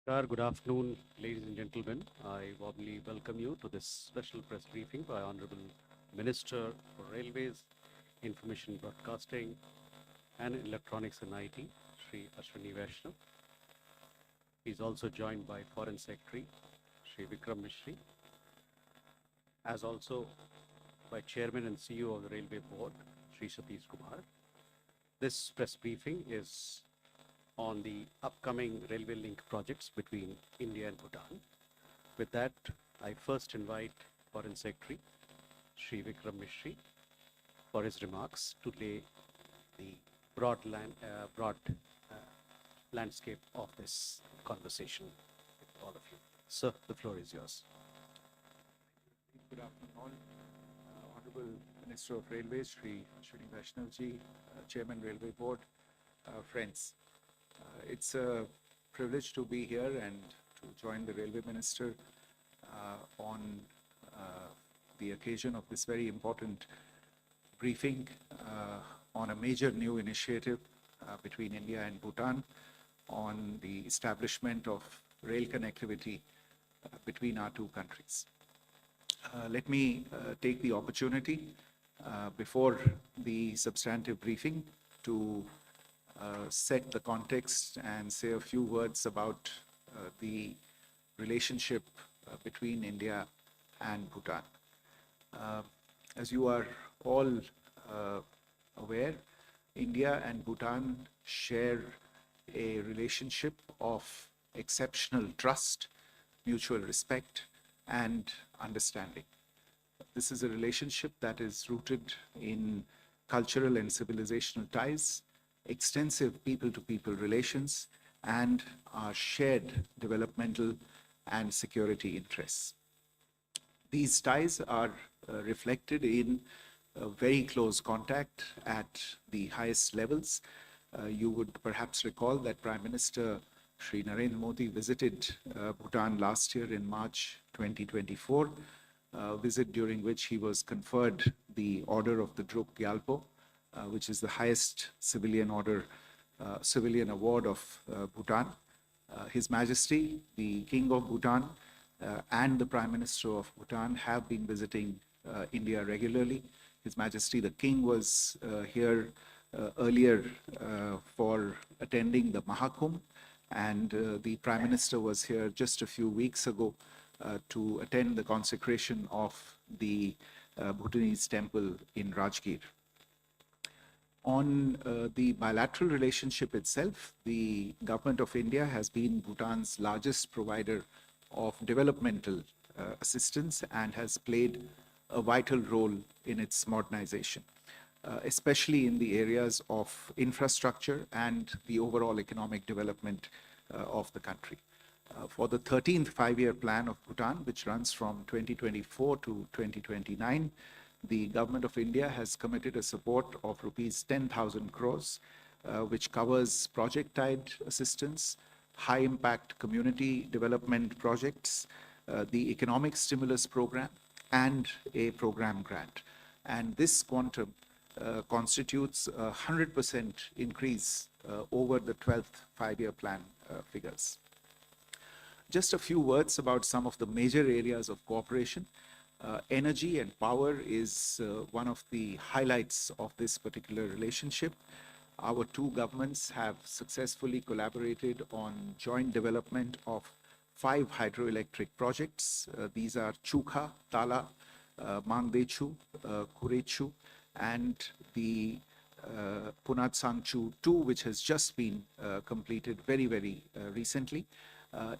Good afternoon, ladies and gentlemen. I warmly welcome you to this special press briefing by Honorable Minister for Railways, Information Broadcasting and Electronics and IT, Shri Ashwini Vaishnaw. He is also joined by Foreign Secretary, Shri Vikram Mishri, as also by Chairman and CEO of the Railway Board, Shri Satish Kumar. This press briefing is on the upcoming railway link projects between India and Bhutan. With that, I first invite Foreign Secretary Sri Vikram Mishri for his remarks to lay the broad landscape of this conversation with all of you. Sir, the floor is yours. Good afternoon all. Honorable Minister of Railways, Shri Ashwini Vaishnaw ji, Chairman Railway Board, friends. It's a privilege to be here and to join the Railway Minister on the occasion of this very important briefing on a major new initiative between India and Bhutan on the establishment of rail connectivity between our two countries. Let me take the opportunity before the substantive briefing to set the context and say a few words about the relationship between India and Bhutan. As you are all aware, India and Bhutan share a relationship of exceptional trust, mutual respect, and understanding. This is a relationship that is rooted in cultural and civilizational ties, extensive people-to-people relations, and our shared developmental and security interests. These ties are reflected in very close contact at the highest levels. You would perhaps recall that Prime Minister Shri Narendra Modi visited Bhutan last year in March 2024, a visit during which he was conferred the Order of the Druk Gyalpo, which is the highest civilian award of Bhutan. His Majesty, the King of Bhutan, and the Prime Minister of Bhutan have been visiting India regularly. His Majesty the King was here earlier for attending the Mahakumbh, and the Prime Minister was here just a few weeks ago to attend the consecration of the Bhutanese temple in Rajgir. On the bilateral relationship itself, the government of India has been Bhutan's largest provider of developmental assistance and has played a vital role in its modernization, especially in the areas of infrastructure and the overall economic development of the country. For the 13th five-year plan of Bhutan, which runs from 2024 to 2029, the government of India has committed a support of rupees 10,000 crores, which covers project-tied assistance, high-impact community development projects, the economic stimulus program, and a program grant. And this quantum constitutes a 100% increase over the 12th five-year plan figures. Just a few words about some of the major areas of cooperation. Energy and power is one of the highlights of this particular relationship. Our two governments have successfully collaborated on joint development of 5 hydroelectric projects. These are Chukha, Tala, Mangdechu, Kurechu, and the Punatsangchu 2, which has just been completed very recently.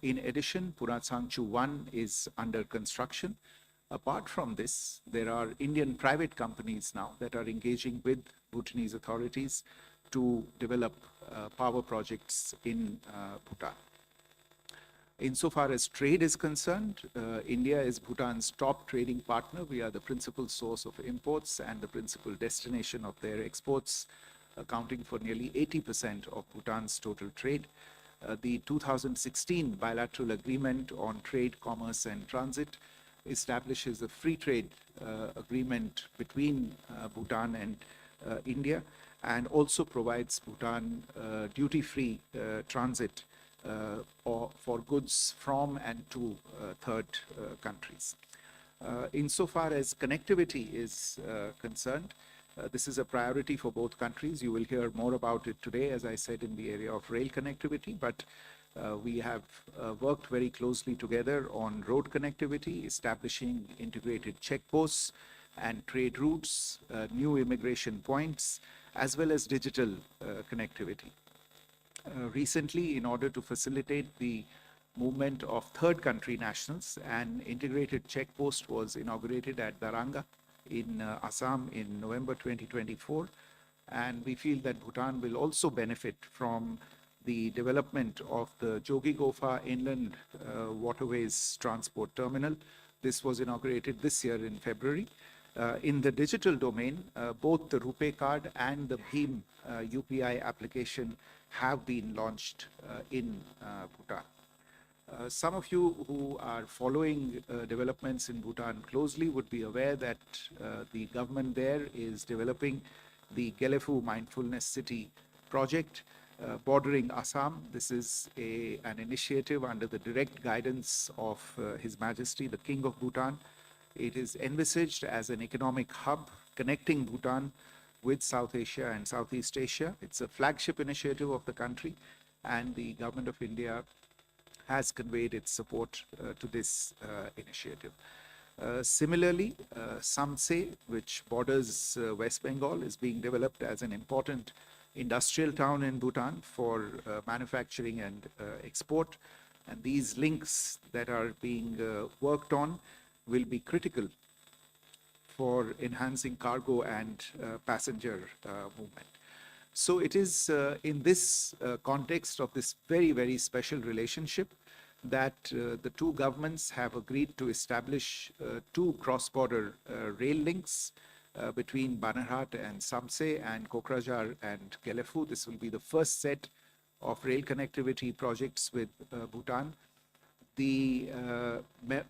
In addition, Punatsangchu 1 is under construction. Apart from this, there are Indian private companies now that are engaging with Bhutanese authorities to develop power projects in Bhutan. Insofar as trade is concerned, India is Bhutan's top trading partner. We are the principal source of imports and the principal destination of their exports, accounting for nearly 80% of Bhutan's total trade. The 2016 bilateral agreement on trade, commerce, and transit establishes a free trade agreement between Bhutan and India, and also provides Bhutan duty-free transit or for goods from and to third countries. Insofar as connectivity is concerned, this is a priority for both countries. You will hear more about it today, as I said, in the area of rail connectivity, but we have worked very closely together on road connectivity, establishing integrated checkposts and trade routes, new immigration points, as well as digital connectivity. Recently, in order to facilitate the movement of third country nationals, an integrated checkpost was inaugurated at Daranga in Assam in November 2024. And we feel that Bhutan will also benefit from the development of the Jogi-Gofa Inland Waterways Transport Terminal. This was inaugurated this year in February. In the digital domain, both the RuPay card and the Bhim UPI application have been launched in Bhutan. Some of you who are following developments in Bhutan closely would be aware that the government there is developing the Gelefu Mindfulness City project bordering Assam. This is an initiative under the direct guidance of His Majesty, the King of Bhutan. It is envisaged as an economic hub connecting Bhutan with South Asia and Southeast Asia. It's a flagship initiative of the country, and the Government of India has conveyed its support to this initiative. Similarly, Samse, which borders West Bengal, is being developed as an important industrial town in Bhutan for manufacturing and export. And these links that are being worked on will be critical for enhancing cargo and passenger movement. So it is in this context of this very, very special relationship that the two governments have agreed to establish two cross-border rail links between Banarhat and Samse and Kokrajhar and Gelefu. This will be the first set of rail connectivity projects with Bhutan. The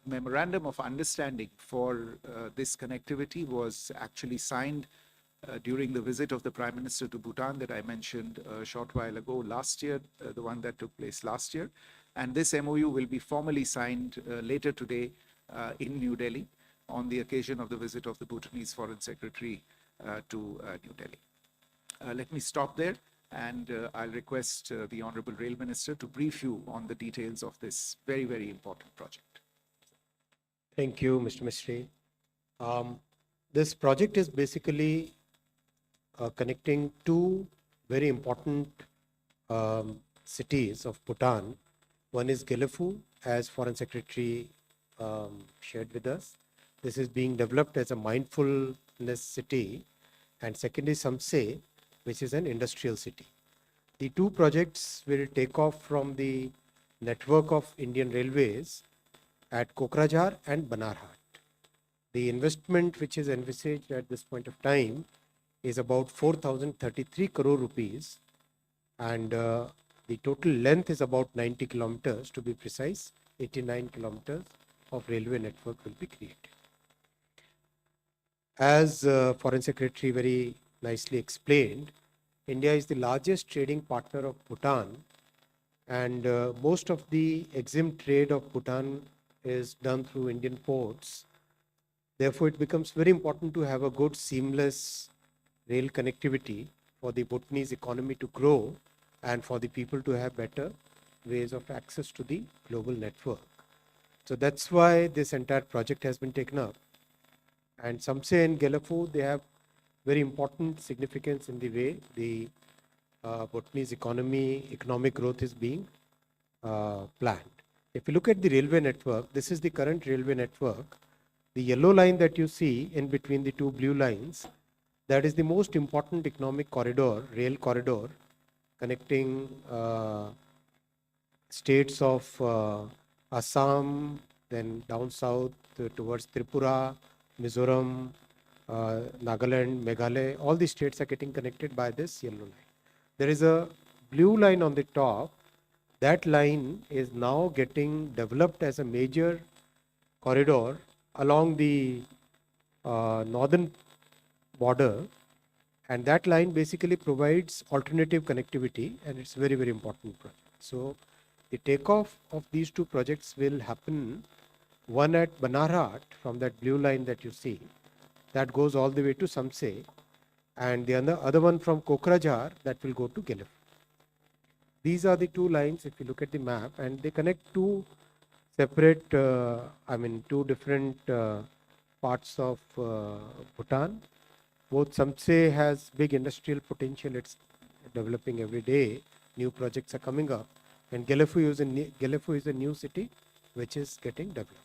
memorandum of understanding for this connectivity was actually signed during the visit of the Prime Minister to Bhutan that I mentioned a short while ago last year, the one that took place last year. And this MOU will be formally signed later today in New Delhi on the occasion of the visit of the Bhutanese Foreign Secretary to New Delhi. Let me stop there, and I'll request the Honorable Rail Minister to brief you on the details of this very, very important project. Thank you, Mr. Mistry. This project is basically connecting two very important cities of Bhutan. One is Gelefu, as Foreign Secretary shared with us. This is being developed as a mindfulness city. And second is Samse, which is an industrial city. The two projects will take off from the network of Indian Railways at Kokrajhar and Banarhat. The investment which is envisaged at this point of time is about 4,033 crore rupees, and the total length is about 90 kilometers, to be precise. 89 kilometers of railway network will be created. As Foreign Secretary very nicely explained, India is the largest trading partner of Bhutan, and most of the EXIM trade of Bhutan is done through Indian ports. Therefore, it becomes very important to have a good seamless rail connectivity for the Bhutanese economy to grow and for the people to have better ways of access to the global network. So that's why this entire project has been taken up. And Samse and Gelefu, they have very important significance in the way the Bhutanese economic growth is being planned. If you look at the railway network, this is the current railway network. The yellow line that you see in between the two blue lines, that is the most important economic corridor, rail corridor, connecting states of Assam, then down south towards Tripura, Mizoram, Nagaland, Meghalaya. All the states are getting connected by this yellow line. There is a blue line on the top. That line is now getting developed as a major corridor along the northern border, and that line basically provides alternative connectivity, and it's very, very important project. So The takeoff of these two projects will happen, one at Banarhat from that blue line that you see, that goes all the way to Samse, and the other one from Kokrajhar that will go to Gelif. These are the two lines if you look at the map, and they connect two separate, two different parts of Bhutan. Both Samse has big industrial potential, it's developing every day, new projects are coming up, and Gelefu is a new city which is getting developed.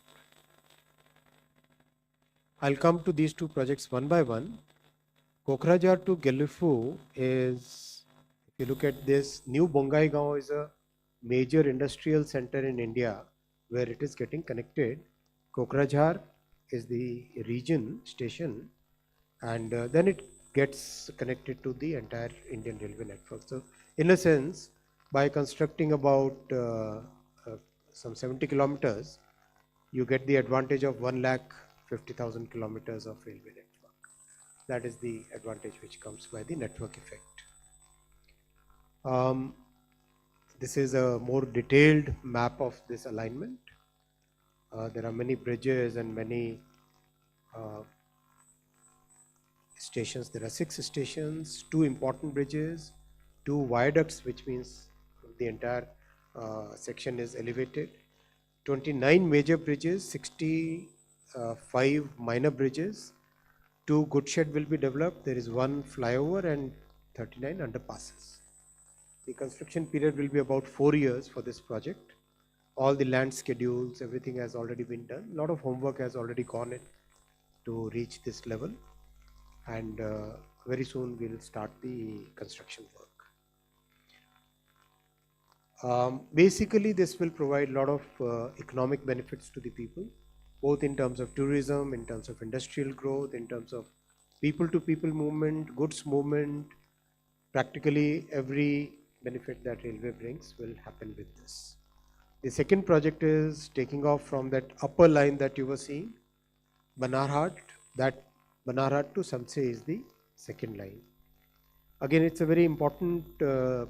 I'll come to these two projects one by one. Kokrajhar to Gelefu is, if you look at this, New Bongaigaon is a major industrial center in India where it is getting connected. Kokrajhar is the region station, and then it gets connected to the entire Indian railway network. So in a sense, by constructing about some 70 kilometers, you get the advantage of 1,50,000 kilometers of railway network. That is the advantage which comes by the network effect. This is a more detailed map of this alignment. There are many bridges and many stations. There are 6 stations, 2 important bridges, 2 viaducts, which means the entire section is elevated, 29 major bridges, 65 minor bridges, 2 goods shed will be developed. There is 1 flyover and 39 underpasses. The construction period will be about 4 years for this project. All the land schedules, everything has already been done. A lot of homework has already gone in to reach this level, and very soon we'll start the construction work. Basically, this will provide a lot of economic benefits to the people, both in terms of tourism, in terms of industrial growth, in terms of people-to-people movement, goods movement. Practically every benefit that railway brings will happen with this. The second project is taking off from that upper line that you were seeing, Banarhat. That Banarhat to Samse is the second line. Again, it's a very important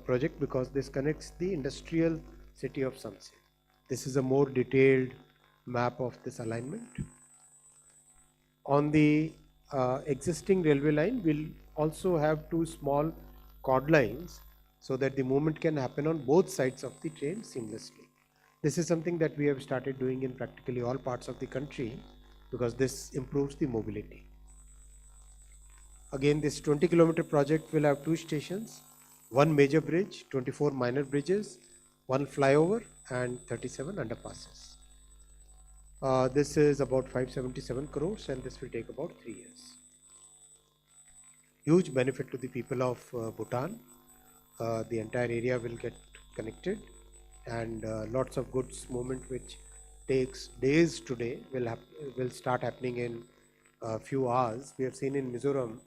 project because this connects the industrial city of Samse. This is a more detailed map of this alignment. On the existing railway line, we'll also have 2 small cord lines so that the movement can happen on both sides of the train seamlessly. This is something that we have started doing in practically all parts of the country because this improves the mobility. Again, this 20-kilometer project will have 2 stations, 1 major bridge, 24 minor bridges, 1 flyover, and 37 underpasses. This is about 577 crores, and this will take about 3 years. Huge benefit to the people of Bhutan. The entire area will get connected, and lots of goods movement which takes days today will start happening in a few hours. We have seen in Mizoram,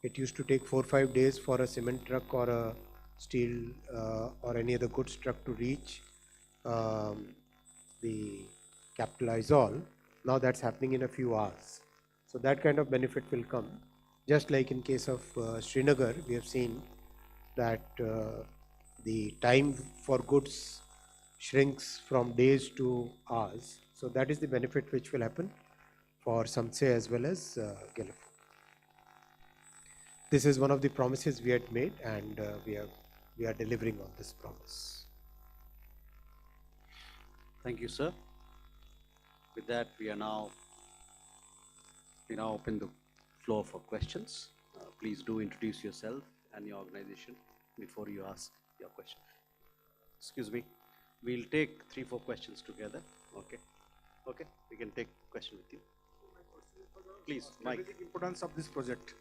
it used to take 4 or 5 days for a cement truck or a steel or any other goods truck to reach the capital Aizawl. Now that's happening in a few hours. So that kind of benefit will come. Just like in case of Srinagar, we have seen that the time for goods shrinks from days to hours. So that is the benefit which will happen for Samse as well as Gelefu. This is one of the promises we had made, and we are delivering on this promise. Thank you, sir. With that, we now open the floor for questions. Please do introduce yourself and your organization before you ask your question. Excuse me. We'll take 3-4 questions together. Okay. Okay. We can take question with you. Please, Mike. Strategic importance of this project.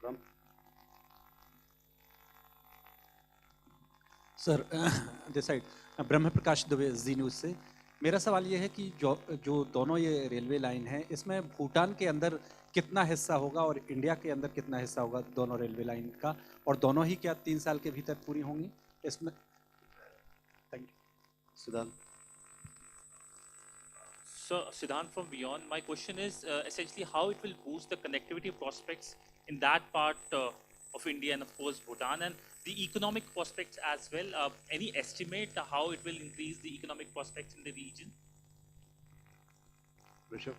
Ram. Sir this side Brahma Prakash Dubey ji news से मेरा सवाल ये है कि जो दोनों ये railway line है इसमें भूटान के अंदर कितना हिस्सा होगा और इंडिया के अंदर कितना हिस्सा होगा दोनों रेलवे लाइन का, और दोनों ही क्या 3 साल के भीतर पूरी होंगी इसमें? Thank you. Siddhant. So, Siddhant from Beyond, my question is essentially how it will boost the connectivity prospects in that part of India and of course Bhutan, and the economic prospects as well. Any estimate how it will increase the economic prospects in the region? Rishabh?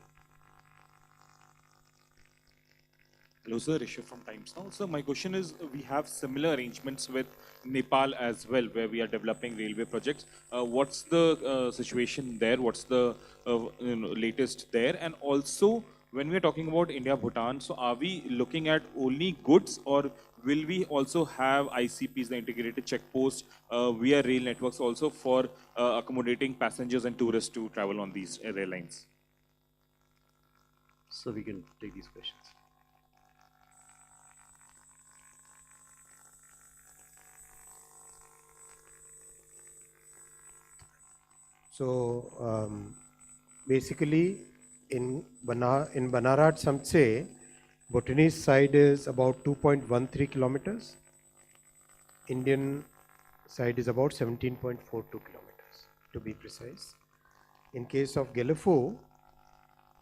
Hello, sir. Rishabh from Times Now. So my question is, we have similar arrangements with Nepal as well, where we are developing railway projects. What's the situation there? What's the latest there? And also, when we are talking about India Bhutan, so are we looking at only goods, or will we also have ICPs, the integrated checkpost, via rail networks also for accommodating passengers and tourists to travel on these rail lines? So we can take these questions. So basically, in Banarat Samtse, Bhutanese side is about 2.13 kilometers. Indian side is about 17.42 kilometers, to be precise. In case of Gelefu,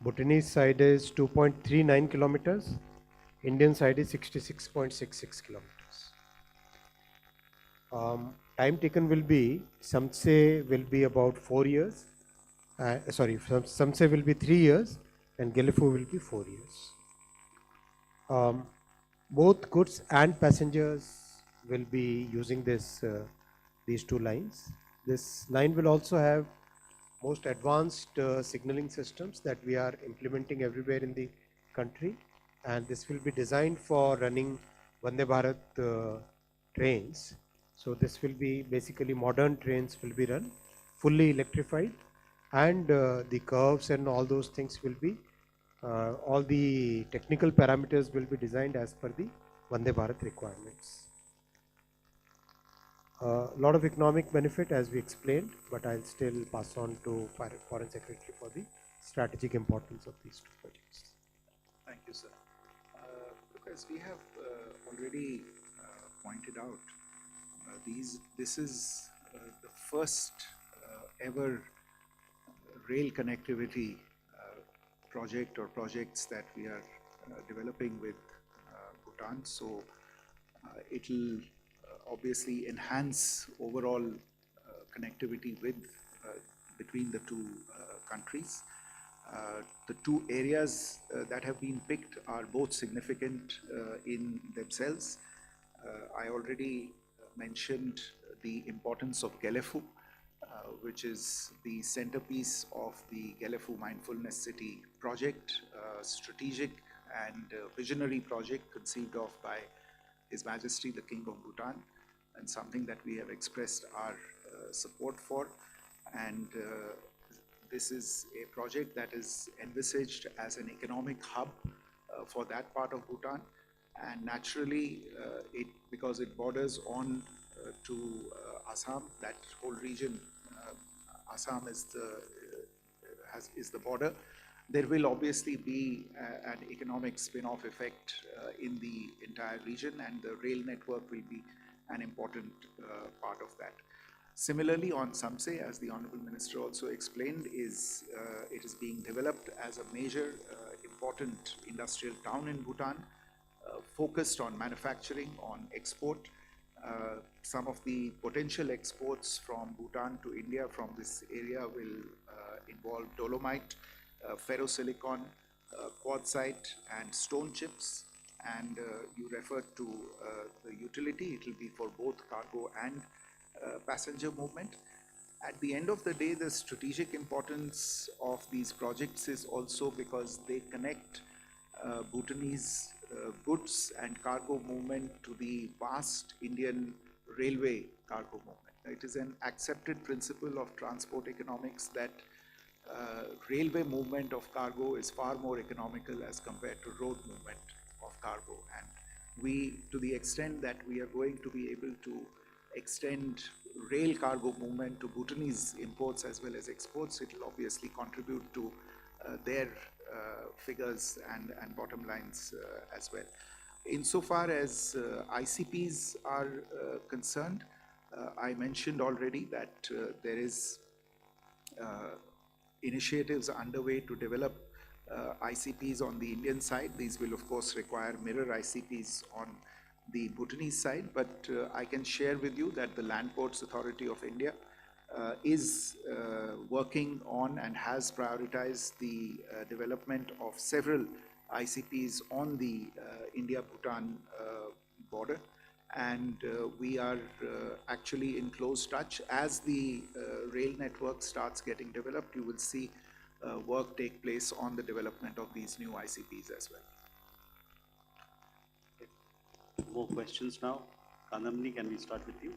Bhutanese side is 2.39 kilometers. Indian side is 66.66 kilometers. Time taken will be, Samtse will be about 4 years. Samtse will be 3 years and Gelefu will be 4 years. Both goods and passengers will be using these two lines. This line will also have most advanced signaling systems that we are implementing everywhere in the country, and this will be designed for running Vande Bharat trains. So this will be basically modern trains will be run fully electrified, and the curves and all those things will be all the technical parameters will be designed as per the Vande Bharat requirements. A lot of economic benefit as we explained, but I'll still pass on to Foreign Secretary for the strategic importance of these two projects. Thank you, sir. Because we have already pointed out, this is the first ever rail connectivity project or projects that we are developing with Bhutan. So it will obviously enhance overall connectivity with between the two countries. The two areas that have been picked are both significant in themselves. I already mentioned the importance of Gelefu, which is the centerpiece of the Gelefu Mindfulness City project, strategic and visionary project conceived of by His Majesty the King of Bhutan, and something that we have expressed our support for. And this is a project that is envisaged as an economic hub for that part of Bhutan, and naturally because it borders on to Assam, that whole region, Assam is the border. There will obviously be an economic spin-off effect in the entire region, and the rail network will be an important part of that. Similarly, on Samse, as the Honorable Minister also explained, it is being developed as a major important industrial town in Bhutan, focused on manufacturing, on export. Some of the potential exports from Bhutan to India from this area will involve dolomite, ferrosilicon, quartzite, and stone chips. And you referred to the utility. It will be for both cargo and passenger movement. At the end of the day, the strategic importance of these projects is also because they connect Bhutanese goods and cargo movement to the vast Indian railway cargo movement. It is an accepted principle of transport economics that railway movement of cargo is far more economical as compared to road movement of cargo. And we, to the extent that we are going to be able to extend rail cargo movement to Bhutanese imports as well as exports, it will obviously contribute to their figures and bottom lines as well. Insofar as ICPs are concerned, I mentioned already that there is initiatives underway to develop ICPs on the Indian side. These will of course require mirror ICPs on the Bhutanese side, but I can share with you that the Land Ports Authority of India is working on and has prioritized the development of several ICPs on the India-Bhutan border. And we are actually in close touch. As the rail network starts getting developed, you will see work take place on the development of these new ICPs as well. More questions now. Kanamni, can we start with you?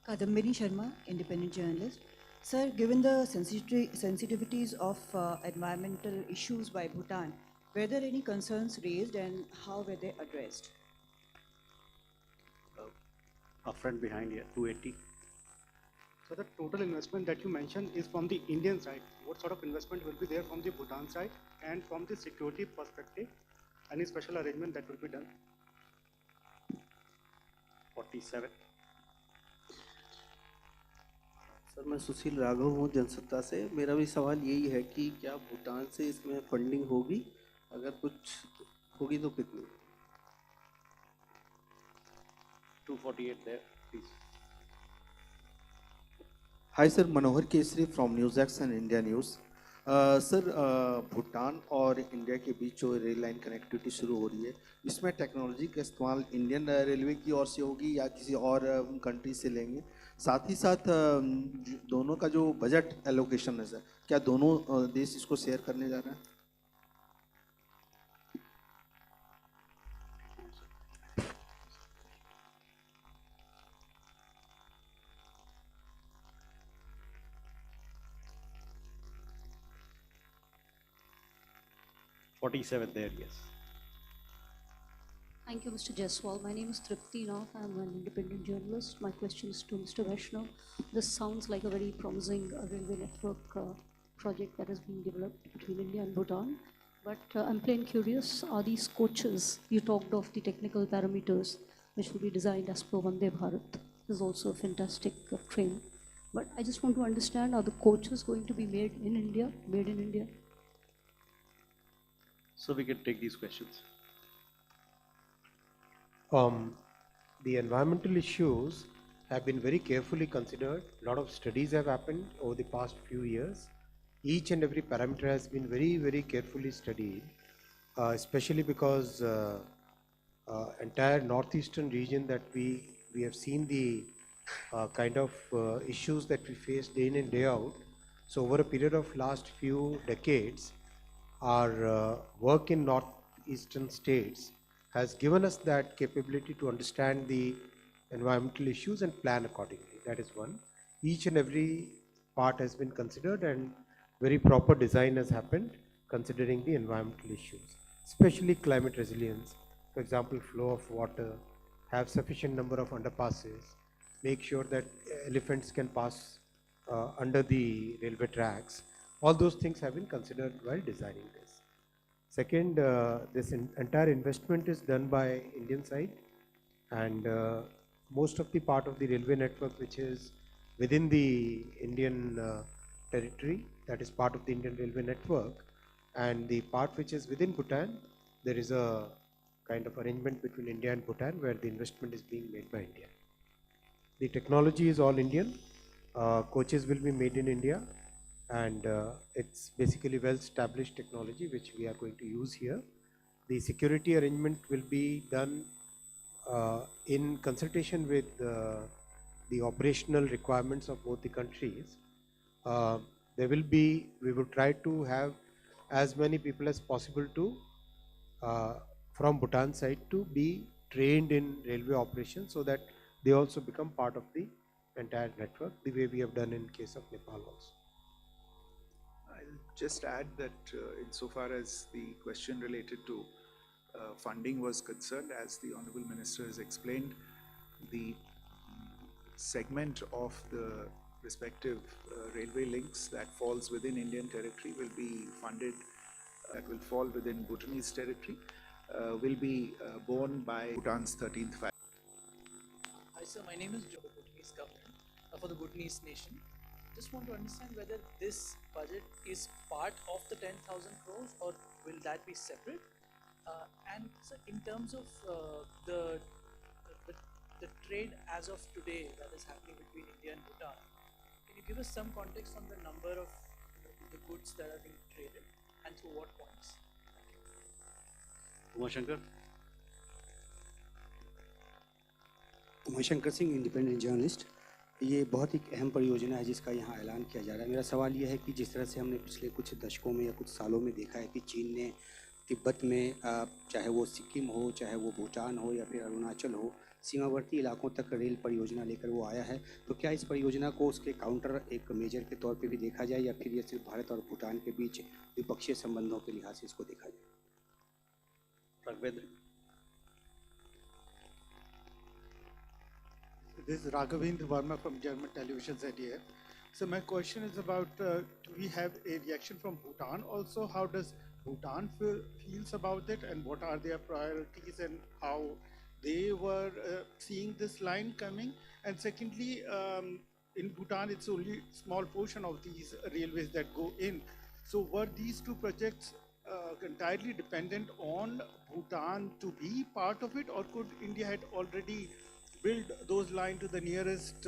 Kadambini Sharma, independent journalist. Sir, given the sensitivities of environmental issues by Bhutan, were there any concerns raised and how were they addressed? Our friend behind here, 280. So the total investment that you mentioned is from the Indian side. What sort of investment will be there from the Bhutan side, and from the security perspective, any special arrangement that will be done? 47. Sir मैं सुशील राघव हूँ जनसत्ता से। मेरा भी सवाल यही है कि क्या भूटान से इसमें फंडिंग होगी, अगर कुछ होगी तो कितनी? 248 there, please. Hi sir, Manohar Kesari from news x and India news. Sir Bhutan और इंडिया के बीच जो रेल लाइन कनेक्टिविटी शुरू हो रही है, इसमें टेक्नोलॉजी का इस्तेमाल इंडियन रेलवे की ओर से होगी या किसी और कंट्री से लेंगे? साथ ही साथ दोनों का जो बजट एलोकेशन है सर, क्या दोनों देश इसको शेयर करने जा रहे हैं? Forty-seven there, yes. Thank you, Mr. Jaiswal. My name is Tripti Nath. I'm an independent journalist. My question is to Mr. Vaishnaw. This sounds like a very promising railway network project that is being developed between India and Bhutan. But I'm plain curious, are these coaches, you talked of the technical parameters which will be designed as per Vande Bharat. This is also a fantastic train. But I just want to understand, are the coaches going to be made in India, made in India? So we can take these questions. The environmental issues have been very carefully considered. A lot of studies have happened over the past few years. Each and every parameter has been very, very carefully studied, especially because entire northeastern region that we have seen the kind of issues that we face day in and day out. So over a period of last few decades, our work in northeastern states has given us that capability to understand the environmental issues and plan accordingly. That is one. Each and every part has been considered and very proper design has happened considering the environmental issues, especially climate resilience. For example, flow of water, have sufficient number of underpasses, make sure that elephants can pass under the railway tracks. All those things have been considered while designing this. Second, this entire investment is done by Indian side, and most of the part of the railway network which is within the Indian territory, that is part of the Indian railway network, and the part which is within Bhutan, there is a kind of arrangement between India and Bhutan where the investment is being made by India. The technology is all Indian, coaches will be made in India, and it's basically well-established technology which we are going to use here. The security arrangement will be done in consultation with the operational requirements of both the countries. We will try to have as many people as possible to from Bhutan side to be trained in railway operations so that they also become part of the entire network, the way we have done in case of Nepal also. I'll just add that insofar as the question related to funding was concerned, as the Honorable Minister has explained, the segment of the respective railway links that falls within Indian territory will be funded, that will fall within Bhutanese territory, will be borne by Bhutan's 13th faculty. Hi sir, my name is Joe, Bhutanese government, for the Bhutanese nation. Just want to understand whether this budget is part of the 10,000 crores or will that be separate? And so in terms of the, the trade as of today that is happening between India and Bhutan, can you give us some context on the number of the goods that are being traded and through what points? Umashankar? Umashankar Singh independent journalist. ये बहुत ही अहम परियोजना है जिसका यहाँ ऐलान किया जा रहा है। मेरा सवाल ये है कि जिस तरह से हमने पिछले कुछ दशकों में या कुछ सालों में देखा है कि चीन ने तिब्बत में चाहे वो सिक्किम हो, चाहे वो भूटान हो या फिर अरुणाचल हो, सीमावर्ती इलाकों तक रेल परियोजना लेकर वो आया है, तो क्या इस परियोजना को उसके काउंटर एक मेजर के तौर पे भी देखा जाए या फिर ये सिर्फ भारत और भूटान के बीच द्विपक्षीय संबंधों के लिहाज से इसको देखा जाए? Raghavendra? This is Raghavendra Verma from German television ZDF. So my question is about, do we have a reaction from Bhutan also? How does Bhutan feels about it, and what are their priorities and how they were seeing this line coming? And secondly, in Bhutan, it's only small portion of these railways that go in. So were these two projects entirely dependent on Bhutan to be part of it, or could India had already build those lines to the nearest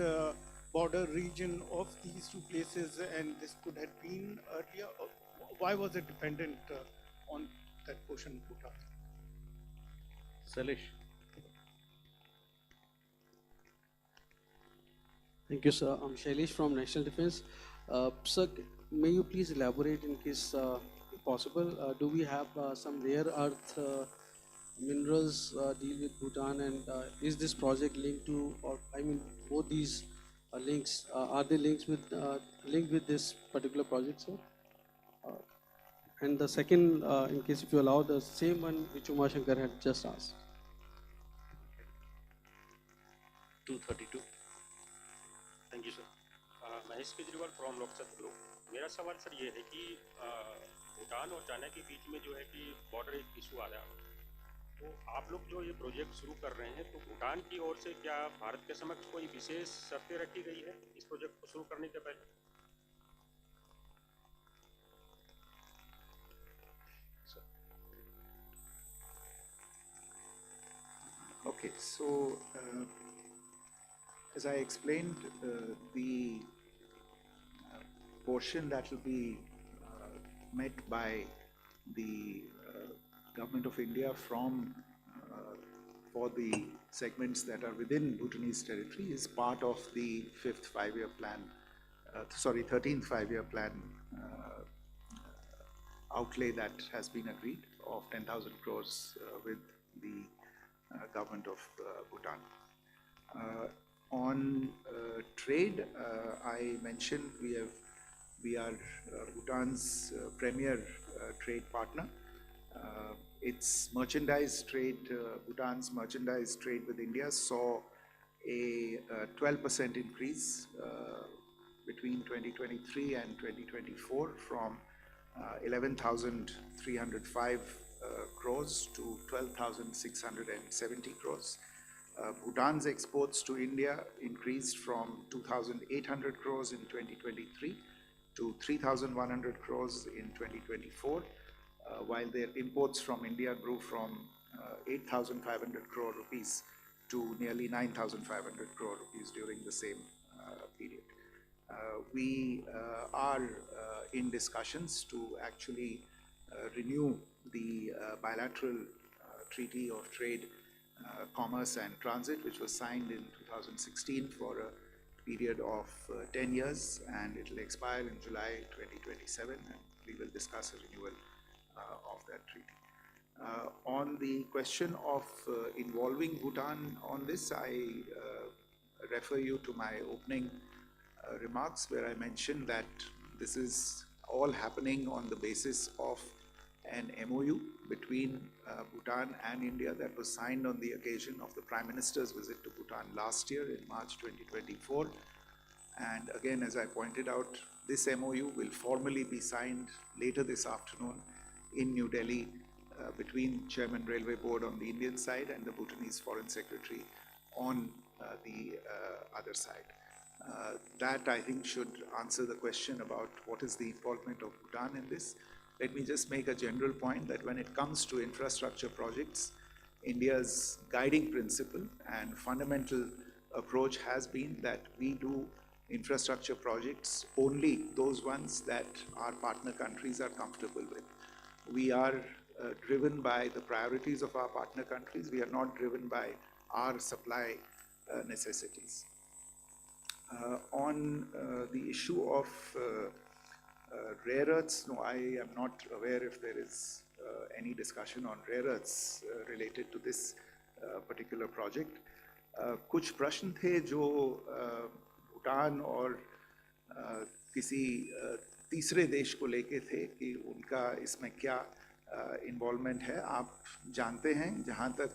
border region of these two places, and this could have been earlier? Why was it dependent on that portion of Bhutan? Salish? Thank you, sir. I'm Shailesh from National Defense. Sir, may you please elaborate in case possible? Do we have some rare earth minerals deal with Bhutan, and is this project linked to, or I mean, both these links, are they linked with this particular project, sir? And the second, in case if you allow, the same one which Umashankar had just asked. 232. Thank you sir. Mahesh Kejriwal from Lok Sabha group. मेरा सवाल sir ये है कि भूटान और China के बीच में जो है कि बॉर्डर एक इशू आया, तो आप लोग जो ये प्रोजेक्ट शुरू कर रहे हैं, तो भूटान की ओर से क्या भारत के समक्ष कोई विशेष शर्तें रखी गई है इस प्रोजेक्ट को शुरू करने के पहले? Okay, so as I explained, the portion that will be met by the Government of India from for the segments that are within Bhutanese territory is part of the 13th five-year plan outlay that has been agreed of 10,000 crores with the government of Bhutan. On trade, I mentioned we are Bhutan's premier trade partner. Its merchandise trade, Bhutan's merchandise trade with India saw a 12% increase between 2023 and 2024 from 11,305 crores to 12,670 crores. Bhutan's exports to India increased from 2,800 crores in 2023 to 3,100 crores in 2024, while their imports from India grew from 8,500 crore rupees to nearly 9,500 crore rupees during the same period. We are in discussions to actually renew the bilateral treaty of trade, commerce and transit, which was signed in 2016 for a period of 10 years, and it will expire in July 2027, and we will discuss a renewal of that treaty. On the question of involving Bhutan on this, I refer you to my opening remarks, where I mentioned that this is all happening on the basis of an MOU between Bhutan and India that was signed on the occasion of the Prime Minister's visit to Bhutan last year in March 2024. And again, as I pointed out, this MOU will formally be signed later this afternoon in New Delhi between Chairman Railway Board on the Indian side and the Bhutanese Foreign Secretary on the other side. That, I think, should answer the question about what is the involvement of Bhutan in this. let me just make a general point that when it comes to infrastructure projects, India's guiding principle and fundamental approach has been that we do infrastructure projects only those ones that our partner countries are comfortable with. We are driven by the priorities of our partner countries. We are not driven by our supply necessities. On the issue of rare earths, no, I am not aware if there is any discussion on rare earths related to this particular project. कुछ प्रश्न थे जो भूटान और किसी तीसरे देश को लेके थे कि उनका इसमें क्या इन्वॉल्वमेंट है. आप जानते हैं जहाँ तक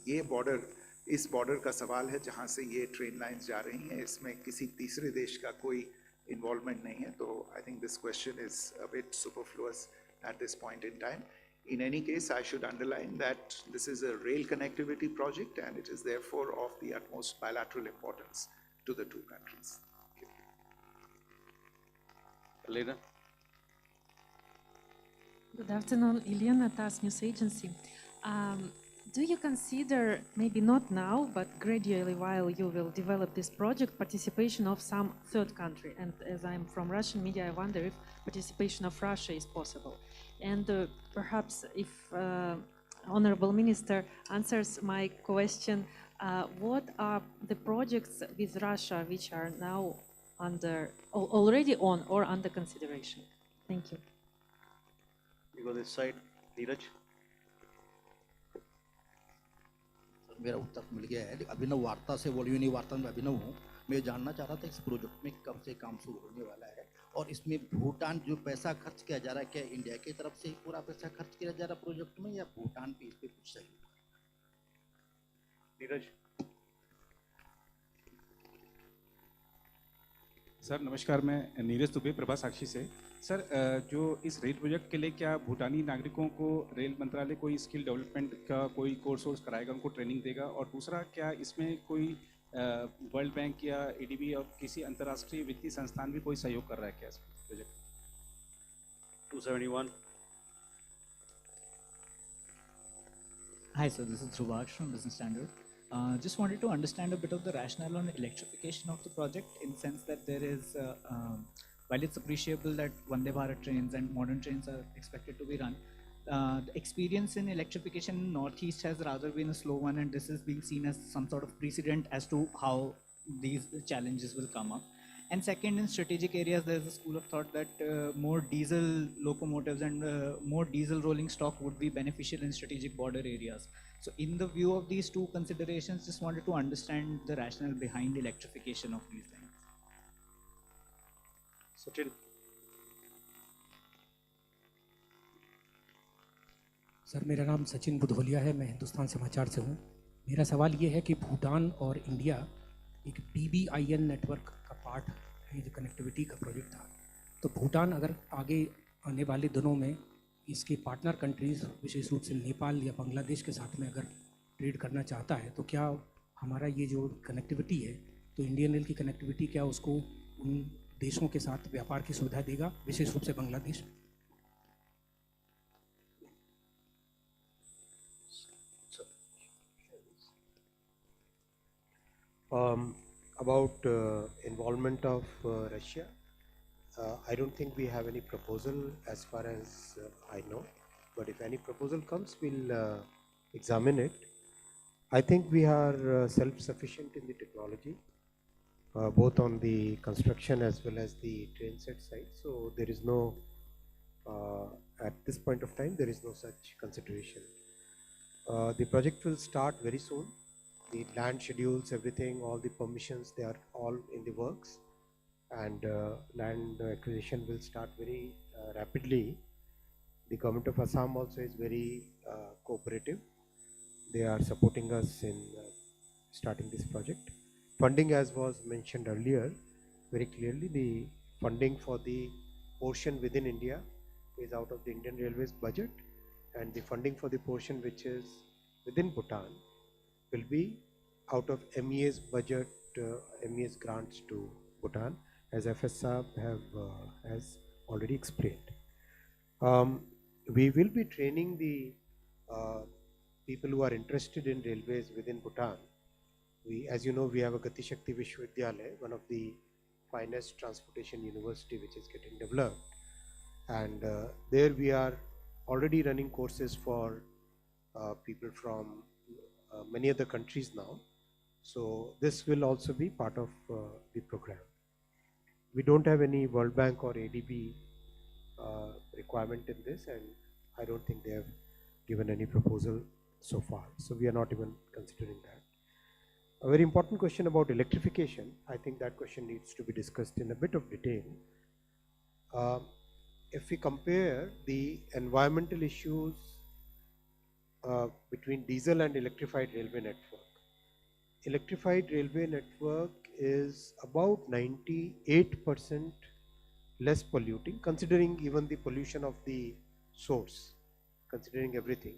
ये बॉर्डर, इस बॉर्डर का सवाल है जहाँ से ये ट्रेन लाइंस जा रही हैं, इसमें किसी तीसरे देश का कोई involvement nahi hai. So I think this question is a bit superfluous at this point in time. In any case, I should underline that this is a rail connectivity project and it is therefore of the utmost bilateral importance to the two countries. Elena. Good afternoon, Elena, TASS News Agency. Do you consider, maybe not now, but gradually while you will develop this project, participation of some third country? And as I'm from Russian media, I wonder if participation of Russia is possible. And perhaps if Honorable Minister answers my question, what are the projects with Russia which are now already on or under consideration? Thank you. You go this side, Neeraj. मेरा उत्तर मिल गया है. अभिनव वार्ता से वॉल्यूनी वार्ता में अभिनव हूँ. मैं जानना चाह रहा था इस प्रोजेक्ट में कब से काम शुरू होने वाला है और इसमें भूटान जो पैसा खर्च किया जा रहा है, क्या इंडिया की तरफ से ही पूरा पैसा खर्च किया जा रहा है प्रोजेक्ट में या भूटान भी इस पे कुछ सहयोग? नीरज. सर नमस्कार, मैं नीरज दुबे प्रभा साक्षी से. सर जो इस रेल प्रोजेक्ट के लिए क्या भूटानी नागरिकों को रेल मंत्रालय कोई स्किल डेवलपमेंट का कोई कोर्स कराएगा, उनको ट्रेनिंग देगा? और दूसरा, क्या इसमें कोई वर्ल्ड बैंक या एडीबी और किसी अंतर्राष्ट्रीय वित्तीय संस्थान भी कोई सहयोग कर रहा है क्या इस project? 271. Hi, sir. This is Dhruvash from Business Standard. Just wanted to understand a bit of the rationale on electrification of the project, in the sense that there is, while it's appreciable that Vande Bharat trains and modern trains are expected to be run, the experience in electrification in Northeast has rather been a slow one, and this is being seen as some sort of precedent as to how these challenges will come up. And second, in strategic areas, there's a school of thought that more diesel locomotives and more diesel rolling stock would be beneficial in strategic border areas. So in the view of these two considerations, just wanted to understand the rationale behind electrification of these things. Sachin. Sir मेरा नाम सचिन बुधवलिया है, मैं हिंदुस्तान समाचार से हूँ. मेरा सवाल ये है कि भूटान और इंडिया एक BBIN नेटवर्क का पार्ट है, जो कनेक्टिविटी का प्रोजेक्ट था. तो भूटान अगर आगे आने वाले दिनों में इसके पार्टनर कंट्रीज़, विशेष रूप से नेपाल या बांग्लादेश के साथ में अगर ट्रेड करना चाहता है, तो क्या हमारा ये जो कनेक्टिविटी है, तो इंडियन रेल की कनेक्टिविटी क्या उसको उन देशों के साथ व्यापार की सुविधा देगा, विशेष रूप से Bangladesh? About involvement of Russia, I don't think we have any proposal as far as I know, but if any proposal comes, we'll examine it. I think we are self-sufficient in the technology, both on the construction as well as the train set side. So there is no, at this point of time, there is no such consideration. The project will start very soon. The land schedules, everything, all the permissions, they are all in the works, and land acquisition will start very rapidly. The government of Assam also is very cooperative. They are supporting us in starting this project. Funding, as was mentioned earlier, very clearly the funding for the portion within India is out of the Indian Railways budget, and the funding for the portion which is within Bhutan will be out of MEA's budget, MEA's grants to Bhutan, as FS Saab has already explained. We will be training the people who are interested in railways within Bhutan. As you know, we have a Gati Shakti Vishwavidyalaya, one of the finest transportation university which is getting developed. And there we are already running courses for people from many other countries now. So this will also be part of the program. We don't have any World Bank or ADB requirement in this, and I don't think they have given any proposal so far. So we are not even considering that. A very important question about electrification. I think that question needs to be discussed in a bit of detail. If we compare the environmental issues between diesel and electrified railway network, electrified railway network is about 98% less polluting, considering even the pollution of the source, considering everything,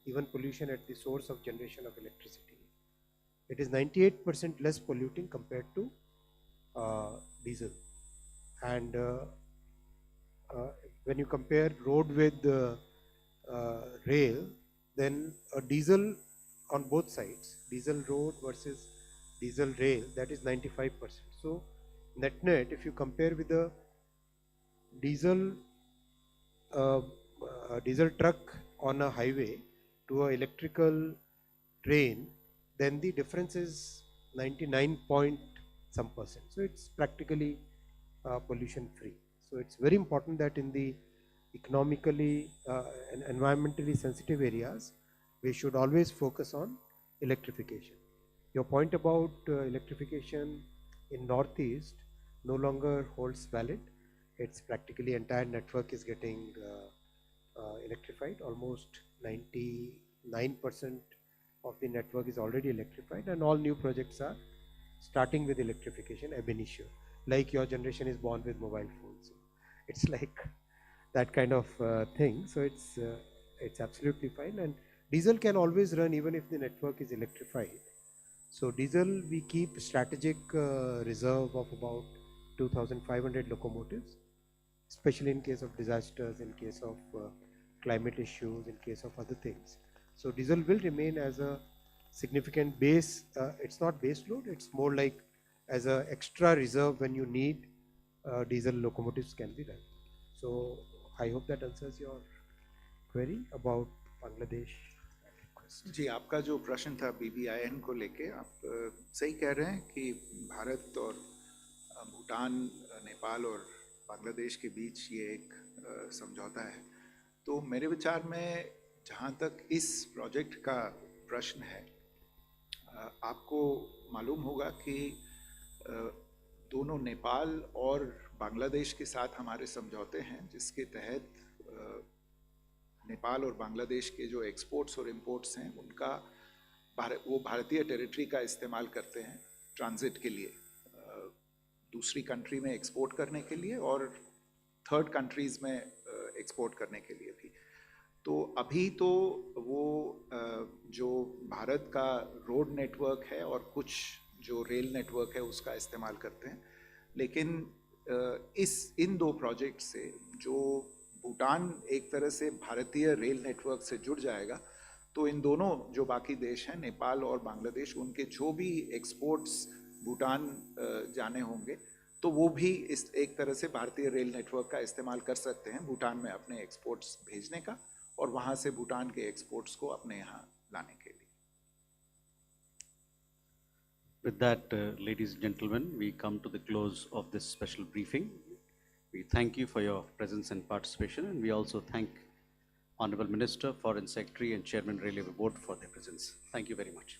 even pollution at the source of generation of electricity. It is 98% less polluting compared to diesel. And when you compare road with rail, then a diesel on both sides, diesel road versus diesel rail, that is 95%. So net, if you compare with the diesel diesel truck on a highway to an electrical train, then the difference is 99 point some percent. So it's practically pollution free. So it's very important that in the economically and environmentally sensitive areas, we should always focus on electrification. Your point about electrification in Northeast no longer holds valid. It's practically entire network is getting electrified. Almost 99% of the network is already electrified, and all new projects are starting with electrification ab initio. Like your generation is born with mobile phones. It's like that kind of thing. So it's absolutely fine. And diesel can always run even if the network is electrified. So diesel, we keep strategic reserve of about 2,500 locomotives, especially in case of disasters, in case of climate issues, in case of other things. So diesel will remain as a significant base. It's not base load, it's more like as an extra reserve when you need diesel locomotives can be run. So I hope that answers your query about Bangladesh. जी, आपका जो प्रश्न था BBIN को लेके, आप सही कह रहे हैं कि भारत और भूटान, नेपाल और बांग्लादेश के बीच ये एक समझौता है। तो मेरे विचार में जहाँ तक इस प्रोजेक्ट का प्रश्न है, आपको मालूम होगा कि दोनों नेपाल और बांग्लादेश के साथ हमारे समझौते हैं, जिसके तहत नेपाल और बांग्लादेश के जो एक्सपोर्ट्स और इंपोर्ट्स हैं उनका वो भारतीय टेरिटरी का इस्तेमाल करते हैं ट्रांजिट के लिए, दूसरी कंट्री में एक्सपोर्ट करने के लिए और थर्ड कंट्रीज़ में एक्सपोर्ट करने के लिए भी। तो अभी तो वो जो भारत का रोड नेटवर्क है और कुछ जो रेल नेटवर्क है उसका इस्तेमाल करते हैं, लेकिन इन दो प्रोजेक्ट से जो भूटान एक तरह से भारतीय रेल नेटवर्क से जुड़ जाएगा, तो इन दोनों जो बाकी देश हैं नेपाल और बांग्लादेश, उनके जो भी एक्सपोर्ट्स भूटान जाने होंगे तो वो भी इस एक तरह से भारतीय रेल नेटवर्क का इस्तेमाल कर सकते हैं भूटान में अपने एक्सपोर्ट्स भेजने का और वहाँ से भूटान के एक्सपोर्ट्स को अपने यहाँ लाने के लिए। With that, ladies and gentlemen, we come to the close of this special briefing. We thank you for your presence and participation, and we also thank Honorable Minister, Foreign Secretary and Chairman Railway Board for their presence. Thank you very much.